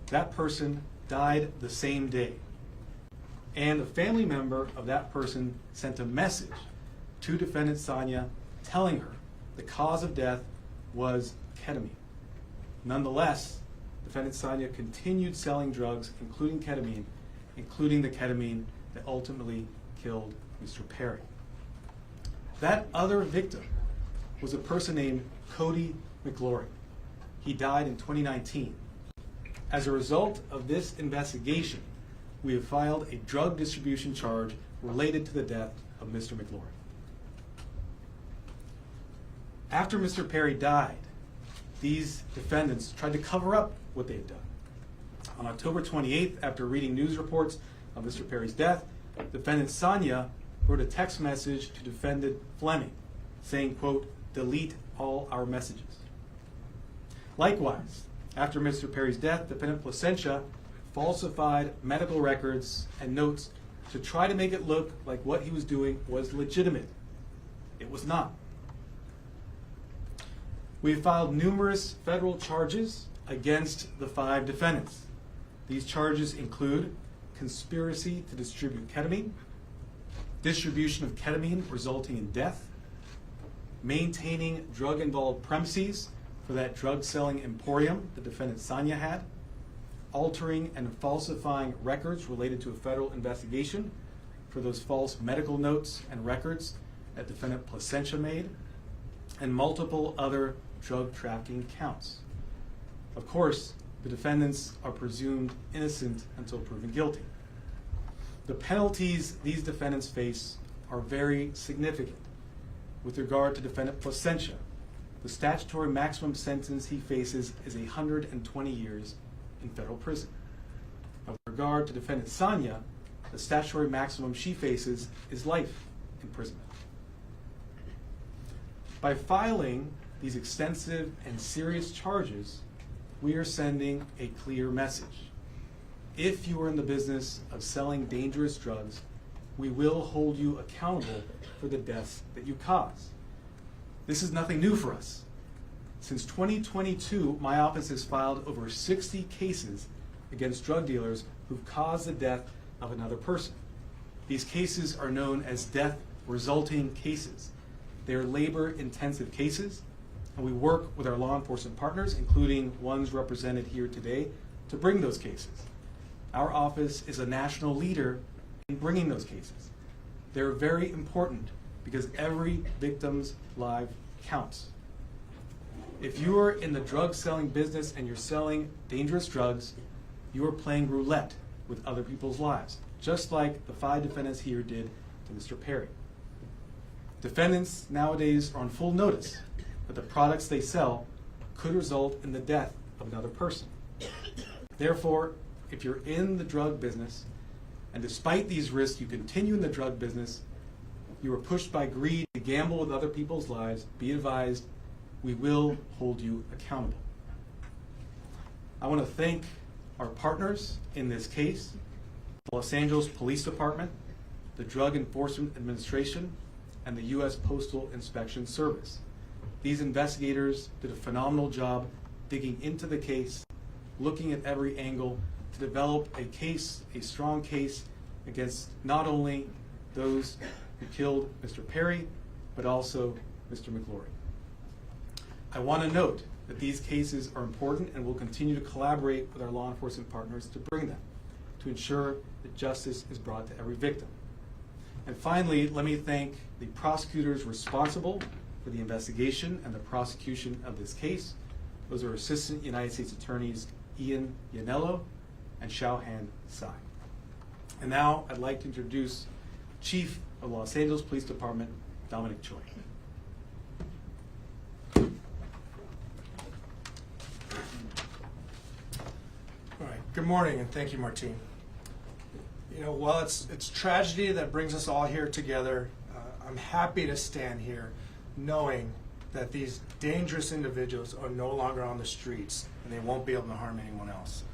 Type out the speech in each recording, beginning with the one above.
That person died the same day. And a family member of that person sent a message to defendant Sonia telling her the cause of death was ketamine. Nonetheless, defendant Sonia continued selling drugs, including the ketamine that ultimately killed Mr. Perry. That other victim was a person named Cody McGlory. He died in 2019. As a result of this investigation, we have filed a drug distribution charge related to the death of Mr. McGlory. After Mr. Perry died, these defendants tried to cover up what they had done. On October 28th, after reading news reports of Mr. Perry's death, defendant Sonia wrote a text message to defendant Fleming saying, quote, "Delete all our messages." Likewise, after Mr. Perry's death, defendant Placentia falsified medical records and notes to try to make it look like what he was doing was legitimate. It was not. We have filed numerous federal charges against the 5 defendants. These charges include conspiracy to distribute ketamine, distribution of ketamine resulting in death, maintaining drug-involved premises for that drug-selling emporium the defendant Sonia had, altering and falsifying records related to a federal investigation for those false medical notes and records that defendant Placentia made, and multiple other drug trafficking counts. Of course, the defendants are presumed innocent until proven guilty. The penalties these defendants face are very significant. With regard to defendant Placentia, the statutory maximum sentence he faces is 120 years in federal prison. With regard to defendant Sonia, the statutory maximum she faces is life imprisonment. By filing these extensive and serious charges, we are sending a clear message. If you are in the business of selling dangerous drugs, we will hold you accountable for the deaths that you cause. This is nothing new for us. Since 2022, my office has filed over 60 cases against drug dealers who've caused the death of another person. These cases are known as death resulting cases. They are labor-intensive cases, and we work with our law enforcement partners, including ones represented here today, to bring those cases. Our office is a national leader in bringing those cases. They're very important because every victim's life counts. If you are in the drug selling business and you're selling dangerous drugs, you are playing roulette with other people's lives, just like the 5 defendants here did to Mr. Perry. Defendants nowadays are on full notice that the products they sell could result in the death of another person. Therefore, if you're in the drug business, and despite these risks you continue in the drug business, you are pushed by greed to gamble with other people's lives, be advised, we will hold you accountable. I want to thank our partners in this case, the Los Angeles Police Department, the Drug Enforcement Administration, and the U.S. Postal Inspection Service. These investigators did a phenomenal job digging into the case, looking at every angle to develop a case, a strong case, against not only those who killed Mr. Perry, but also Mr. McGlory. I want to note that these cases are important and we'll continue to collaborate with our law enforcement partners to bring them, to ensure that justice is brought to every victim. And finally, let me thank the prosecutors responsible for the investigation and the prosecution of this case. Those are Assistant United States Attorneys Ian Yanello and Xiaohan Tsai. And now I'd like to introduce Chief of Los Angeles Police Department, Dominic Choi. All right. Good morning, and thank you, Martine. You know, while it's tragedy that brings us all here together, I'm happy to stand here knowing that these dangerous individuals are no longer on the streets and they won't be able to harm anyone else.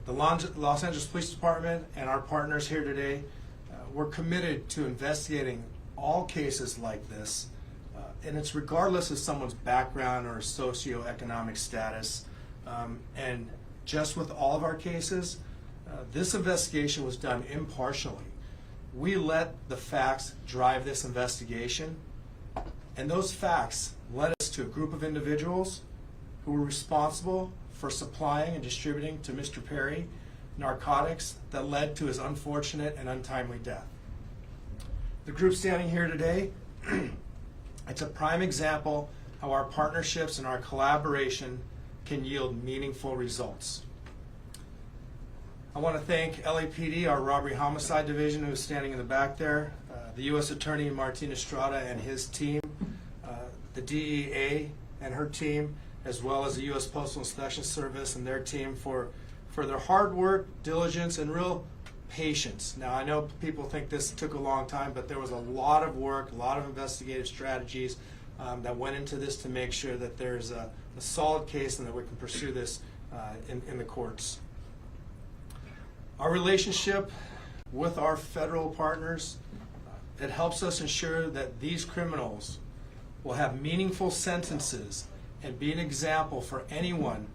The Los Angeles Police Department and our partners here today, we're committed to investigating all cases like this, and it's regardless of someone's background or socioeconomic status. And just with all of our cases, this investigation was done impartially. We let the facts drive this investigation, and those facts led us to a group of individuals who were responsible for supplying and distributing to Mr. Perry narcotics that led to his unfortunate and untimely death. The group standing here today, it's a prime example how our partnerships and our collaboration can yield meaningful results. I want to thank LAPD, our Robbery Homicide Division, who is standing in the back there, the U.S. Attorney Martin Estrada and his team, the DEA and her team, as well as the U.S. Postal Inspection Service and their team for their hard work, diligence, and real patience. Now, I know people think this took a long time, but there was a lot of work, a lot of investigative strategies that went into this to make sure that there's a solid case and that we can pursue this in the courts. Our relationship with our federal partners, it helps us ensure that these criminals will have meaningful sentences and be an example for anyone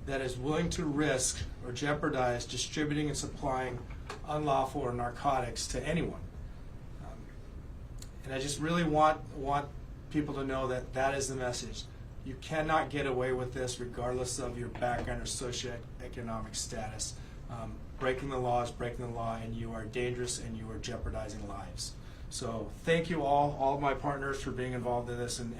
that is willing to risk or jeopardize distributing and supplying unlawful or narcotics to anyone. And I just really want people to know that that is the message. You cannot get away with this regardless of your background or socioeconomic status. Breaking the law is breaking the law, and you are dangerous and you are jeopardizing lives. So thank you all of my partners for being involved in this and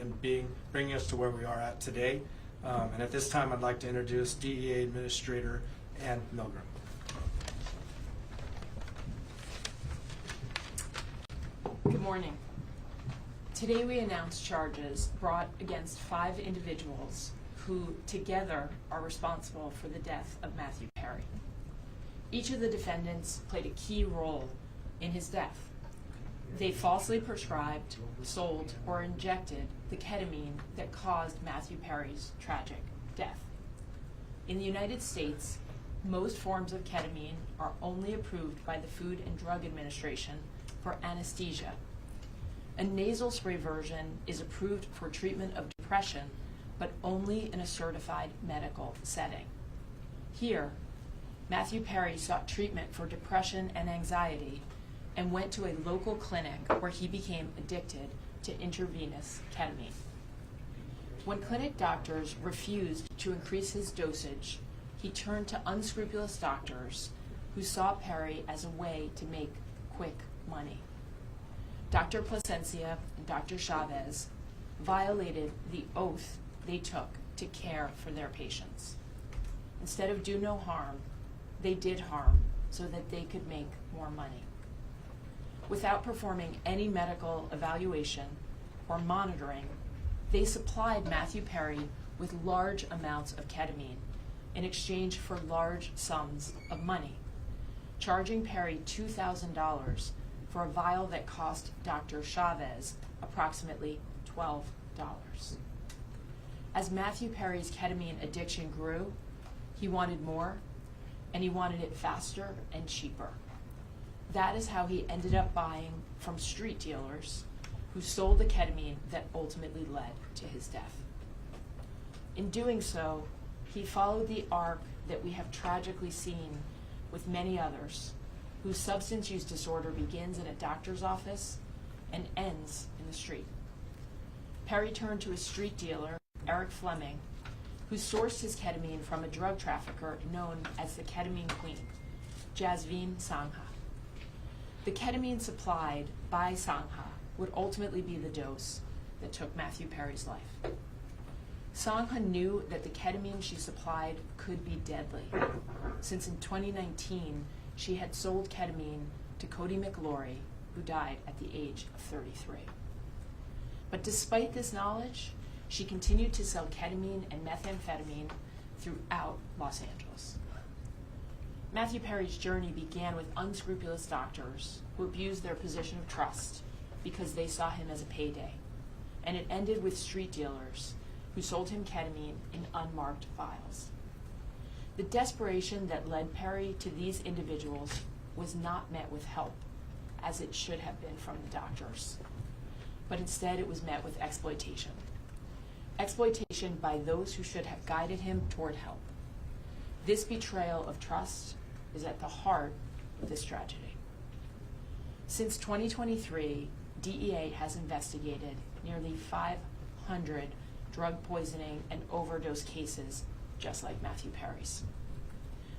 bringing us to where we are at today. And at this time, I'd like to introduce DEA Administrator Ann Milgram. Good morning. Today we announce charges brought against 5 individuals who together are responsible for the death of Matthew Perry. Each of the defendants played a key role in his death. They falsely prescribed, sold, or injected the ketamine that caused Matthew Perry's tragic death. In the United States, most forms of ketamine are only approved by the Food and Drug Administration for anesthesia. A nasal spray version is approved for treatment of depression, but only in a certified medical setting. Here, Matthew Perry sought treatment for depression and anxiety and went to a local clinic where he became addicted to intravenous ketamine. When clinic doctors refused to increase his dosage, he turned to unscrupulous doctors who saw Perry as a way to make quick money. Dr. Plasencia and Dr. Chavez violated the oath they took to care for their patients. Instead of do no harm, they did harm so that they could make more money. Without performing any medical evaluation or monitoring, they supplied Matthew Perry with large amounts of ketamine in exchange for large sums of money, charging Perry $2,000 for a vial that cost Dr. Chavez approximately $12. As Matthew Perry's ketamine addiction grew, he wanted more, and he wanted it faster and cheaper. That is how he ended up buying from street dealers who sold the ketamine that ultimately led to his death. In doing so, he followed the arc that we have tragically seen with many others, whose substance use disorder begins in a doctor's office and ends in the street. Perry turned to a street dealer, Eric Fleming, who sourced his ketamine from a drug trafficker known as the Ketamine Queen, Jasveen Sangha. The ketamine supplied by Sangha would ultimately be the dose that took Matthew Perry's life. Sangha knew that the ketamine she supplied could be deadly, since in 2019 she had sold ketamine to Cody McLaury, who died at the age of 33. But despite this knowledge, she continued to sell ketamine and methamphetamine throughout Los Angeles. Matthew Perry's journey began with unscrupulous doctors who abused their position of trust because they saw him as a payday, and it ended with street dealers who sold him ketamine in unmarked vials. The desperation that led Perry to these individuals was not met with help, as it should have been from the doctors, but instead it was met with exploitation. Exploitation by those who should have guided him toward help. This betrayal of trust is at the heart of this tragedy. Since 2023, DEA has investigated nearly 500 drug poisoning and overdose cases just like Matthew Perry's.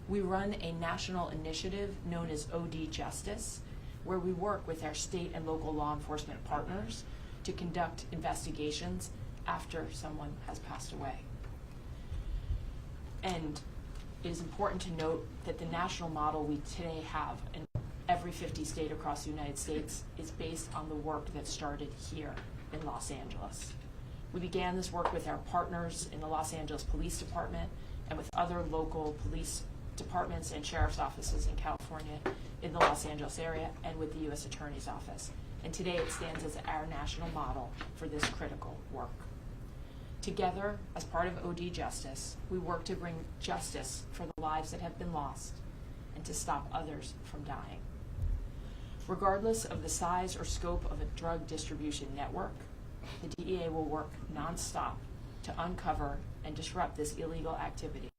We run a national initiative known as OD Justice, where we work with our state and local law enforcement partners to conduct investigations after someone has passed away. And it is important to note that the national model we today have in every 50 state across the United States is based on the work that started here in Los Angeles. We began this work with our partners in the Los Angeles Police Department and with other local police departments and sheriff's offices in California, in the Los Angeles area, and with the U.S. Attorney's Office. And today it stands as our national model for this critical work. Together, as part of OD Justice, we work to bring justice for the lives that have been lost and to stop others from dying. Regardless of the size or scope of a drug distribution network, the DEA will work nonstop to uncover and disrupt this illegal activity,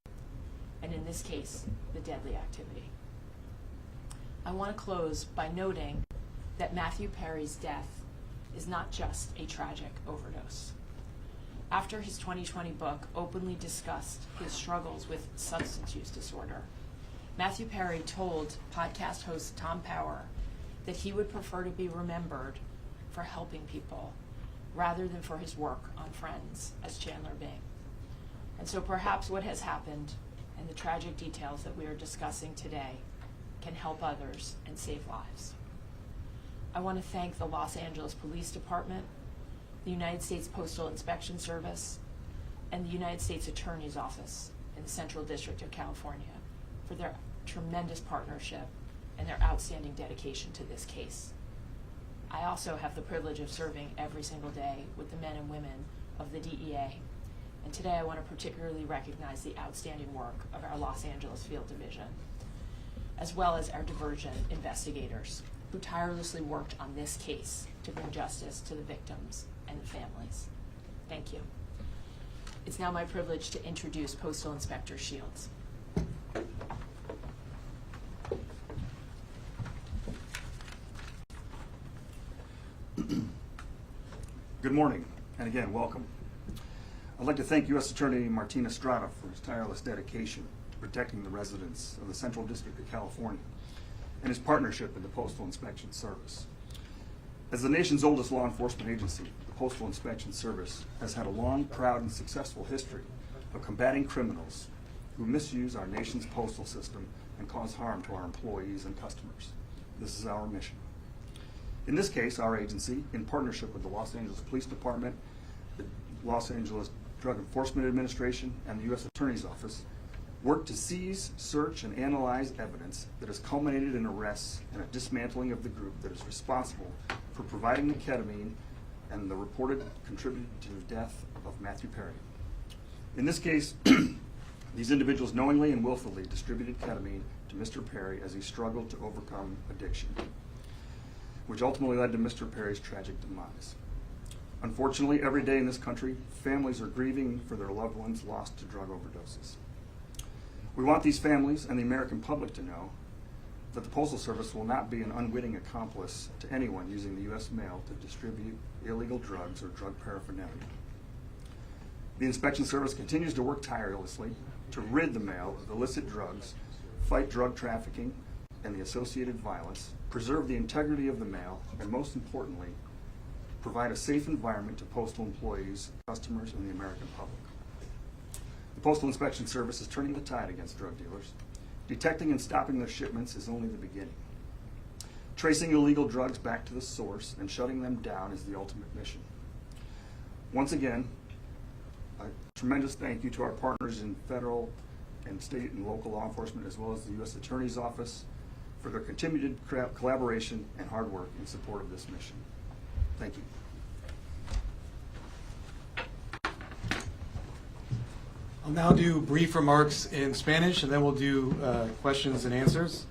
and in this case, the deadly activity. I want to close by noting that Matthew Perry's death is not just a tragic overdose. After his 2020 book openly discussed his struggles with substance use disorder, Matthew Perry told podcast host Tom Power that he would prefer to be remembered for helping people rather than for his work on Friends as Chandler Bing. And so perhaps what has happened and the tragic details that we are discussing today can help others and save lives. I want to thank the Los Angeles Police Department, the United States Postal Inspection Service, and the United States Attorney's Office in the Central District of California for their tremendous partnership and their outstanding dedication to this case. I also have the privilege of serving every single day with the men and women of the DEA, and today I want to particularly recognize the outstanding work of our Los Angeles Field Division, as well as our diversion investigators who tirelessly worked on this case to bring justice to the victims and the families. Thank you. It's now my privilege to introduce Postal Inspector Shields. Good morning, and again, welcome. I'd like to thank U.S. Attorney Martin Estrada for his tireless dedication to protecting the residents of the Central District of California and his partnership with the Postal Inspection Service. As the nation's oldest law enforcement agency, the Postal Inspection Service has had a long, proud, and successful history of combating criminals who misuse our nation's postal system and cause harm to our employees and customers. This is our mission. In this case, our agency, in partnership with the Los Angeles Police Department, the Los Angeles Drug Enforcement Administration, and the U.S. Attorney's Office, worked to seize, search, and analyze evidence that has culminated in arrests and a dismantling of the group that is responsible for providing the ketamine and the reported contributed to the death of Matthew Perry. In this case, these individuals knowingly and willfully distributed ketamine to Mr. Perry as he struggled to overcome addiction, which ultimately led to Mr. Perry's tragic demise. Unfortunately, every day in this country, families are grieving for their loved ones lost to drug overdoses. We want these families and the American public to know that the Postal Service will not be an unwitting accomplice to anyone using the U.S. mail to distribute illegal drugs or drug paraphernalia. The Inspection Service continues to work tirelessly to rid the mail of illicit drugs, fight drug trafficking and the associated violence, preserve the integrity of the mail, and most importantly, provide a safe environment to postal employees, customers, and the American public. The Postal Inspection Service is turning the tide against drug dealers. Detecting and stopping their shipments is only the beginning. Tracing illegal drugs back to the source and shutting them down is the ultimate mission. Once again, a tremendous thank you to our partners in federal and state and local law enforcement, as well as the U.S. Attorney's Office, for their continued collaboration and hard work in support of this mission. Thank you. I'll now do brief remarks in Spanish, and then we'll do questions and answers.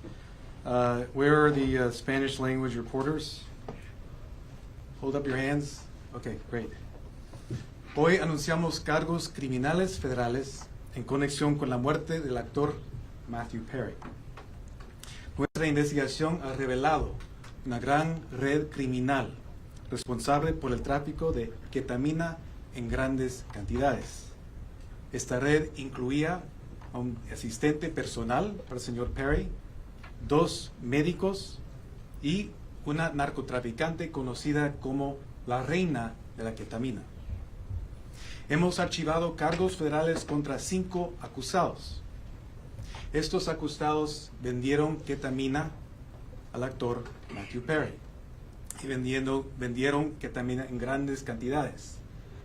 Where are the Spanish language reporters? Hold up your hands. Okay, great. Hoy anunciamos cargos criminales federales en conexión con la muerte del actor Matthew Perry. Nuestra investigación ha revelado una gran red criminal responsable por el tráfico de ketamina en grandes cantidades. Esta red incluía a un asistente personal para el señor Perry, 2 médicos y una narcotraficante conocida como la reina de la ketamina. Hemos archivado cargos federales contra 5 acusados. Estos acusados vendieron ketamina al actor Matthew Perry y vendieron ketamina en grandes cantidades,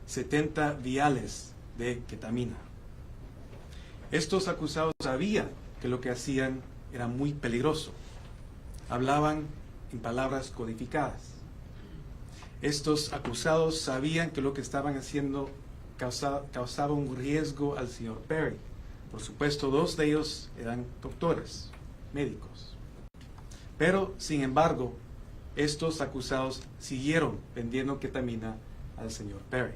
70 viales de ketamina. Estos acusados sabían que lo que hacían era muy peligroso. Hablaban en palabras codificadas. Estos acusados sabían que lo que estaban haciendo causaba un riesgo al señor Perry. Por supuesto, 2 de ellos eran doctores, médicos. Pero, sin embargo, estos acusados siguieron vendiendo ketamina al señor Perry.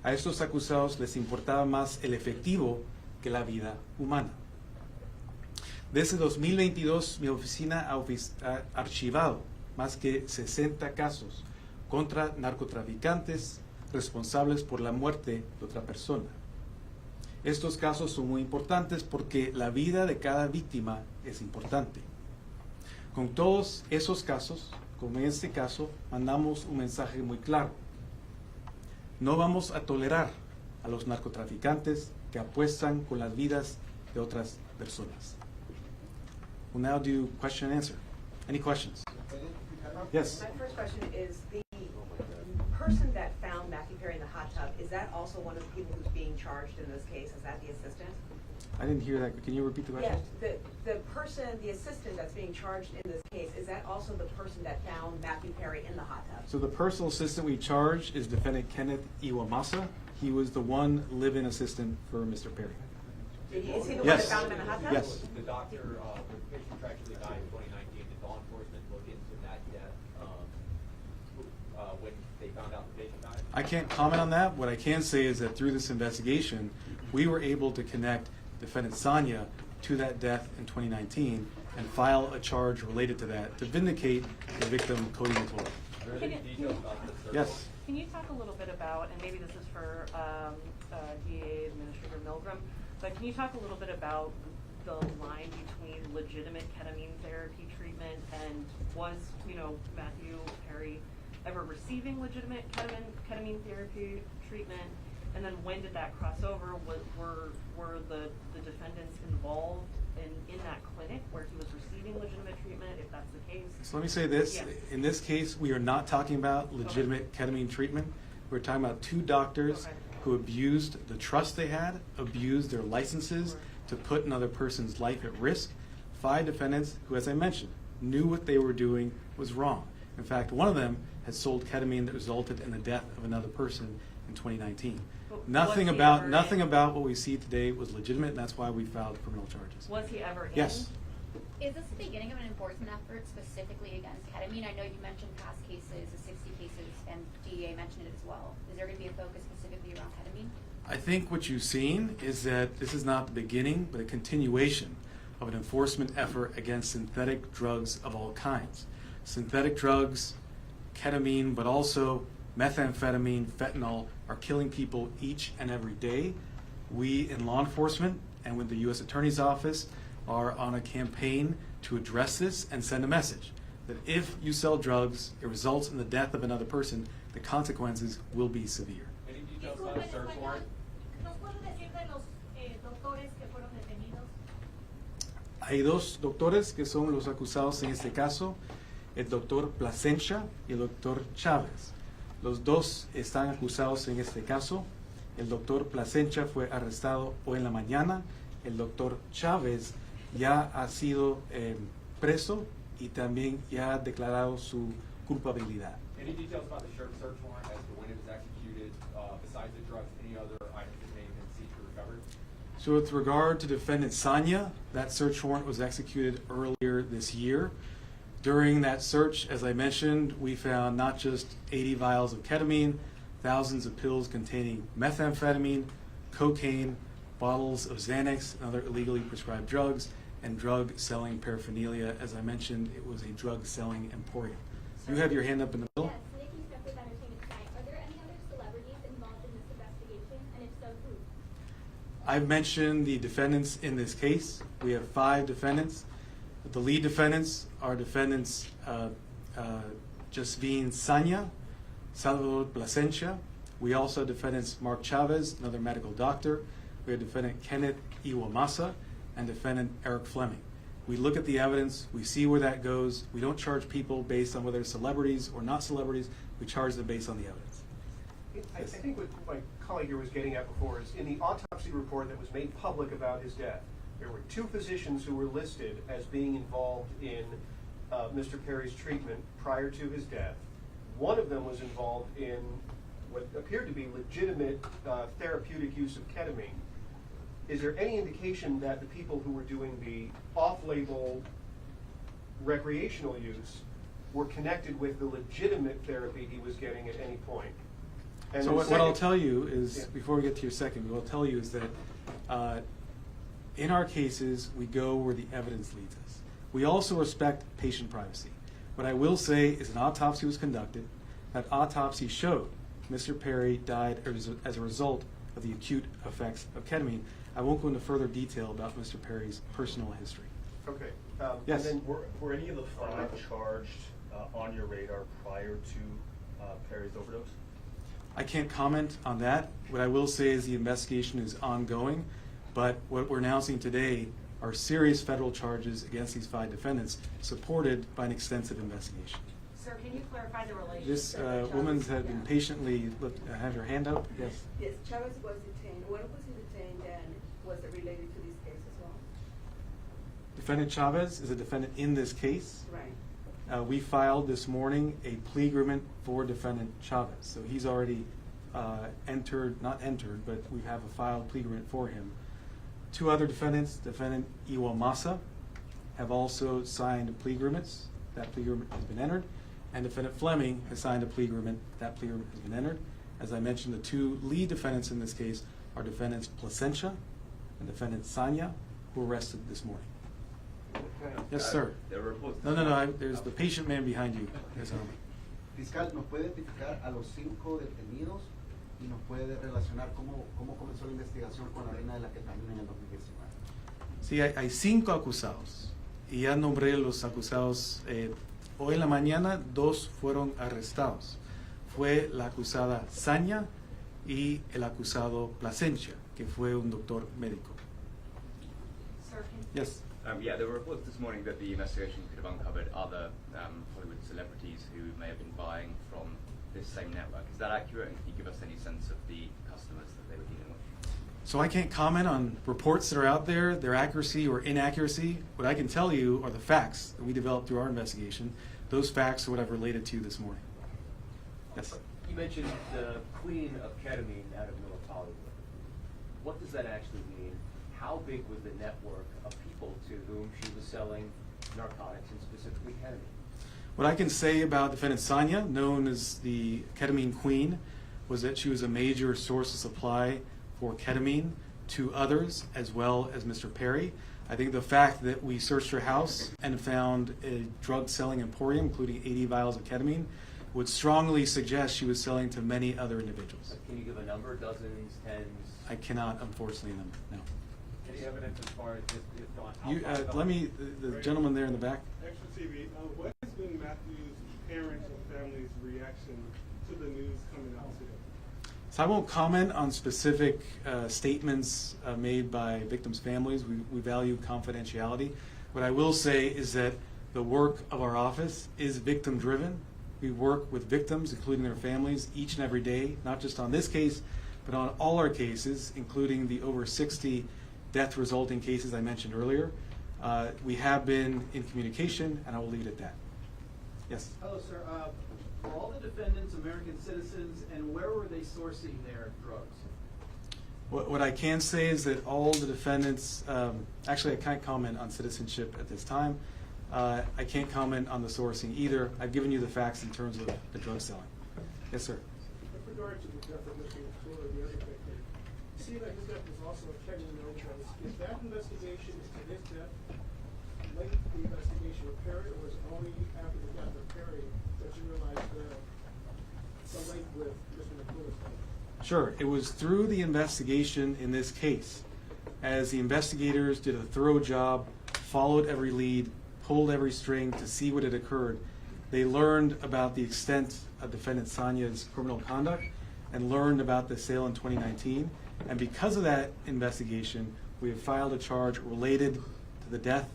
A estos acusados les importaba más el efectivo que la vida humana. Desde 2022, mi oficina ha archivado más que 60 casos contra narcotraficantes responsables por la muerte de otra persona. Estos casos son muy importantes porque la vida de cada víctima es importante. Con todos esos casos, como en este caso, mandamos un mensaje muy claro. No vamos a tolerar a los narcotraficantes que apuestan con las vidas de otras personas. We'll now do question and answer. Any questions? Yes. My first question is, the person that found Matthew Perry in the hot tub, is that also one of the people who's being charged in this case? Is that the assistant? I didn't hear that. Can you repeat the question? Yes, the person, the assistant that's being charged in this case, is that also the person that found Matthew Perry in the hot tub? So the personal assistant we charged is defendant Kenneth Iwamasa. He was the one live-in assistant for Mr. Perry. Is he the one that Yes. found him in the hot tub? Yes. The doctor, when the patient tragically died in 2019, did law enforcement look into that death when they found out the patient died? I can't comment on that. What I can say is that through this investigation, we were able to connect defendant Sanya to that death in 2019 and file a charge related to that to vindicate the victim, Cody McClure. Are there any Can you- details about the search Yes. warrant? Can you talk a little bit about, and maybe this is for DA Administrator Milgram, but can you talk a little bit about the line between legitimate ketamine therapy treatment and was, Matthew Perry ever receiving legitimate ketamine therapy treatment? And then when did that cross over? Were the defendants involved in that clinic where he was receiving legitimate treatment, if that's the case? So let me say this. Yes. In this case, we are not talking about legitimate ketamine treatment. We're talking about 2 doctors Okay. who abused the trust they had, abused their licenses to put another person's life at risk. 5 defendants who, as I mentioned, knew what they were doing was wrong. In fact, one of them had sold ketamine that resulted in the death of another person in 2019. But Nothing was he about ever nothing in- about what we see today was legitimate, and that's why we filed criminal charges. Was he ever in? Yes. Is this the beginning of an enforcement effort specifically against ketamine? I know you mentioned past cases, the 60 cases, and DEA mentioned it as well. Is there going to be a focus specifically around ketamine? I think what you've seen is that this is not the beginning, but a continuation of an enforcement effort against synthetic drugs of all kinds. Synthetic drugs, ketamine, but also methamphetamine, fentanyl, are killing people each and every day. We in law enforcement and with the U.S. Attorney's Office are on a campaign to address this and send a message that if you sell drugs, it results in the death of another person, the consequences will be severe. Any details about the search warrant? ¿Nos puede decir de los doctores que fueron detenidos? Hay 2 doctores que son los acusados en este caso, el doctor Plasencia y el doctor Chávez. Los 2 están acusados en este caso. El doctor Plasencia fue arrestado hoy en la mañana. El doctor Chávez ya ha sido preso y también ya ha declarado su culpabilidad. Any details about the search warrant as to when it was executed, besides the drugs, any other items that may have been seized or recovered? So with regard to defendant Sanya, that search warrant was executed earlier this year. During that search, as I mentioned, we found not just 80 vials of ketamine, thousands of pills containing methamphetamine, cocaine, bottles of Xanax and other illegally prescribed drugs, and drug selling paraphernalia. As I mentioned, it was a drug selling emporium. You have your hand up in the middle. Yes, Nikki Smith with Entertainment Tonight. Are there any other celebrities involved in this investigation, and if so, who? I've mentioned the defendants in this case. We have 5 defendants. The lead defendants are defendants Jasvine Sanya, Salvador Plasencia. We also have defendants Mark Chavez, another medical doctor. We have defendant Kenneth Iwamasa and defendant Eric Fleming. We look at the evidence, we see where that goes. We don't charge people based on whether they're celebrities or not celebrities. We charge them based on the evidence. I think what my colleague here was getting at before is in the autopsy report that was made public about his death, there were 2 physicians who were listed as being involved in Mr. Perry's treatment prior to his death. One of them was involved in what appeared to be legitimate therapeutic use of ketamine. Is there any indication that the people who were doing the off-label recreational use were connected with the legitimate therapy he was getting at any point? And So then what I'll second- tell you is, Yeah. before we get to your second, what I'll tell you is that in our cases, we go where the evidence leads us. We also respect patient privacy. What I will say is an autopsy was conducted. That autopsy showed Mr. Perry died as a result of the acute effects of ketamine. I won't go into further detail about Mr. Perry's personal history. Okay. Yes. And then Were any of the 5 charged on your radar prior to Perry's overdose? I can't comment on that. What I will say is the investigation is ongoing, but what we're announcing today are serious federal charges against these 5 defendants, supported by an extensive investigation. Sir, can you clarify the relationship? This woman has been patiently, have her hand up, yes? Yes, Chavez was detained. When was he detained, and was it related to this case as well? Defendant Chavez is a defendant in this case. Right. We filed this morning a plea agreement for defendant Chavez. So he's already not entered, but we have a filed plea agreement for him. 2 other defendants, defendant Iwamasa, have also signed plea agreements. That plea agreement has been entered. And defendant Fleming has signed a plea agreement. That plea agreement has been entered. As I mentioned, the 2 lead defendants in this case are defendants Plasencia and defendant Sanya, who were arrested this morning. Yes, sir. There were reports. No, there's the patient man behind you. Yes, Fiscal, ¿nos puede identificar a los 5 detenidos y nos puede relacionar cómo comenzó la investigación con la vena de la ketamina en el 2019? Sí, hay 5 acusados y ya nombré los acusados. Hoy en la mañana 2 fueron arrestados. Fue la acusada Sanya y el acusado Plasencia, que fue un doctor médico. Sir, can Yes. Yeah, there were reports this morning that the investigation could have uncovered other Hollywood celebrities who may have been buying from this same network. Is that accurate? And can you give us any sense of the customers that they were dealing with? So I can't comment on reports that are out there, their accuracy or inaccuracy. What I can tell you are the facts that we developed through our investigation. Those facts are what I've related to you this morning. Yes. You mentioned the queen of ketamine out of North Hollywood. What does that actually mean? How big was the network of people to whom she was selling narcotics and specifically ketamine? What I can say about defendant Sanya, known as the ketamine queen, was that she was a major source of supply for ketamine to others as well as Mr. Perry. I think the fact that we searched her house and found a drug selling emporium, including 80 vials of ketamine, would strongly suggest she was selling to many other individuals. Can you give a number? Dozens, tens? I cannot, unfortunately, no. Any evidence as far as if on how You, far let me, the gentleman there in the back. Extra TV, what has been Matthew's parents and family's reaction to the news coming out today? So I won't comment on specific statements made by victims' families. We value confidentiality. What I will say is that the work of our office is victim-driven. We work with victims, including their families, each and every day, not just on this case, but on all our cases, including the over 60 death-resulting cases I mentioned earlier. We have been in communication, and I will leave it at that. Yes? Hello, sir. Were all the defendants American citizens, and where were they sourcing their drugs? What I can say is that all the defendants, actually I can't comment on citizenship at this time. I can't comment on the sourcing either. I've given you the facts in terms of the drug selling. Yes, sir. With regard to the death of Mr. McClure and the other victim, see that his death was also a ketamine overdose. Is that investigation into his death linked to the investigation of Perry, or was it only after the death of Perry that you realized the link with Mr. McClure's death? Sure, it was through the investigation in this case, as the investigators did a thorough job, followed every lead, pulled every string to see what had occurred. They learned about the extent of defendant Sonia's criminal conduct and learned about the sale in 2019. And because of that investigation, we have filed a charge related to the death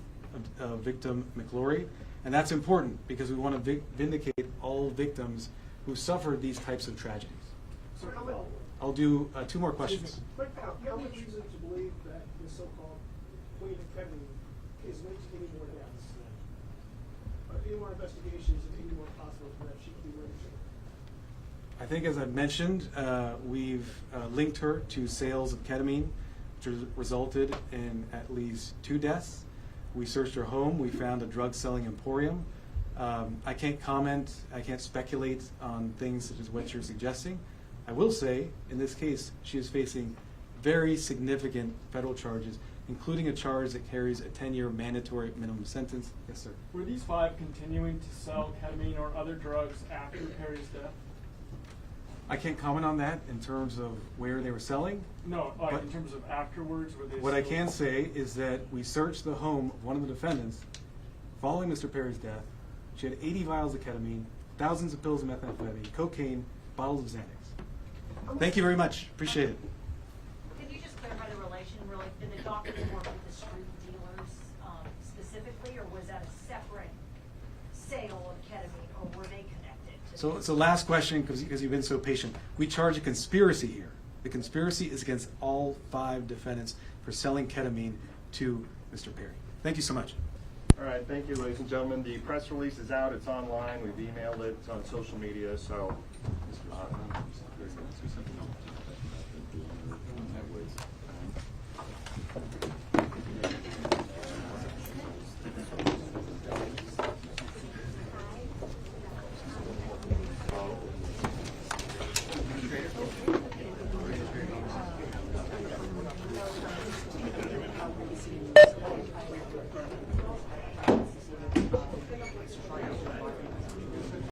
of victim McClure. And that's important because we want to vindicate all victims who suffered these types of tragedies. So how many, I'll do 2 more questions. but how much reason to believe that the so-called queen of ketamine is linked to any more deaths? Any more investigations and any more possible that she could be linked to? I think, as I've mentioned, we've linked her to sales of ketamine, which resulted in at least 2 deaths. We searched her home. We found a drug-selling emporium. I can't comment. I can't speculate on things such as what you're suggesting. I will say, in this case, she is facing very significant federal charges, including a charge that carries a 10-year mandatory minimum sentence. Yes, sir. Were these 5 continuing to sell ketamine or other drugs after Perry's death? I can't comment on that in terms of where they were selling. No, like but in terms of afterwards, were they what I still- can say is that we searched the home of one of the defendants following Mr. Perry's death. She had 80 vials of ketamine, thousands of pills of methamphetamine, cocaine, bottles of Xanax. Thank you very much. Appreciate it. Can you just clarify the relation, really? Did the doctors work with the street dealers specifically, or was that a separate sale of ketamine, or were they connected? So last question, because you've been so patient. We charge a conspiracy here. The conspiracy is against all 5 defendants for selling ketamine to Mr. Perry. Thank you so much. All right, thank you, ladies and gentlemen. The press release is out. It's online. We've emailed it. It's on social media. So